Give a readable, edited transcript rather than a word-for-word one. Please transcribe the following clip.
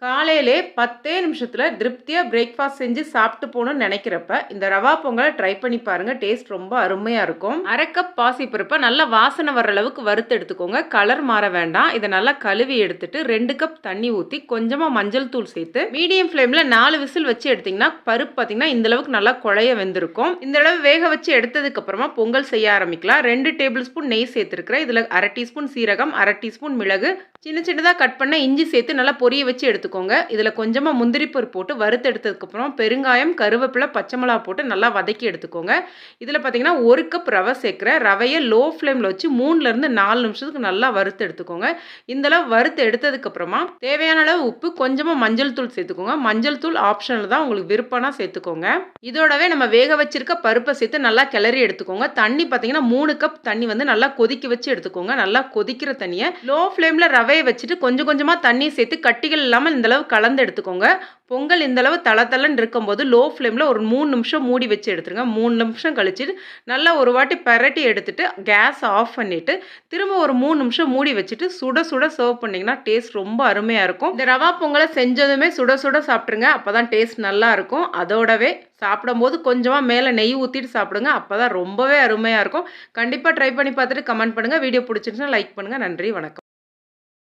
காலையிலே 10 நிமிஷத்துல திருப்தியா பிரேக்ஃபாஸ்ட் செஞ்சு சாப்பிட்டு போகணும்னு நினைக்கிறப்ப, இந்த ரவா பொங்கல ட்ரை பண்ணி பாருங்க. டேஸ்ட் ரொம்ப அருமையா இருக்கும். 1/2 கப் பாசிப்பருப்ப நல்லா வாசனை வர்ற அளவுக்கு வறுத்து எடுத்துக்கோங்க. கலர் மாற வேண்டாம். இத நல்லா கழுவி எடுத்துட்டு 2 கப் தண்ணி ஊத்தி கொஞ்சமா மஞ்சள் தூள் சேர்த்து மீடியம் ஃப்ளேம்ல 4 விசில் வச்சு எடுத்தீங்கன்னா, பருப்பு பார்த்தீங்கன்னா இந்த அளவுக்கு நல்லா குழைய வெந்திருக்கும். இந்த அளவு வேக வச்சு எடுத்ததுக்கு அப்புறமா பொங்கல் செய்ய ஆரம்பிக்கலாம். 2 டேபிள் ஸ்பூன் நெய் சேர்த்துருக்கிறேன். இதுல 1/2 டீஸ்பூன் சீரகம், 1/2 டீஸ்பூன் மிளகு, சின்னதா கட் பண்ண இஞ்சி சேர்த்து நல்லா பொரிய வச்சு எடுத்துக்கோங்க. இதுல கொஞ்சமா முந்திரி பருப்பு போட்டு வறுத்து எடுத்ததுக்கு அப்புறம் பெருங்காயம், கருவேப்பிலை, பச்சை மிளகா போட்டு நல்லா வதக்கி எடுத்துக்கோங்க. இதுல பாத்தீங்கன்னா 1 கப் ரவை சேர்க்கிறேன். ரவையை லோ ஃப்ளேம்ல வச்சு 3ல இருந்து 4 நிமிஷத்துக்கு நல்லா வறுத்து எடுத்துக்கோங்க. இந்த அளவு வறுத்து எடுத்ததுக்கு அப்புறமா தேவையான அளவு உப்பு, கொஞ்சமா மஞ்சள் தூள் சேர்த்துக்கோங்க. மஞ்சள் தூள் ஆப்ஷனல் தான், உங்களுக்கு விருப்பம்னா சேர்த்துக்கோங்க. இதோடவே நம்ம வேக வச்சிருக்க பருப்பை சேர்த்து நல்லா கிளறி எடுத்துக்கோங்க. தண்ணி பாத்தீங்கன்னா 3 கப் தண்ணி வந்து நல்லா கொதிக்க வச்சு எடுத்துக்கோங்க. நல்லா கொதிக்கிற தண்ணியை லோ ஃப்ளேம்ல ரவையை வச்சுட்டு கொஞ்சம் கொஞ்சமா தண்ணி சேர்த்து கட்டிகள் இல்லாம இந்த அளவு கலந்து எடுத்துக்கோங்க. பொங்கல் இந்த அளவு தளன்னு இருக்கும்போது லோ ஃப்ளேம்ல ஒரு 3 நிமிஷம் மூடி வச்சு எடுத்துருங்க. 3 நிமிஷம் கழிச்சு நல்லா ஒரு வாட்டி பெரட்டி எடுத்துட்டு கேஸ் ஆஃப் பண்ணிட்டு திரும்ப ஒரு 3 நிமிஷம் மூடி வச்சுட்டு சுட சுட சர்வ் பண்ணீங்கன்னா டேஸ்ட் ரொம்ப அருமையா இருக்கும். இந்த ரவா பொங்கலை செஞ்சதுமே சுட சுட சாப்பிட்டுருங்க. அப்பதான் டேஸ்ட் நல்லா இருக்கும். அதோடவே சாப்பிடும்போது கொஞ்சமா மேலே நெய் ஊற்றிட்டு சாப்பிடுங்க. அப்பதான் ரொம்பவே அருமையா இருக்கும். கண்டிப்பா ட்ரை பண்ணி பார்த்துட்டு கமெண்ட் பண்ணுங்க. வீடியோ பிடிச்சிருந்துச்சுன்னா லைக் பண்ணுங்க. நன்றி, வணக்கம்.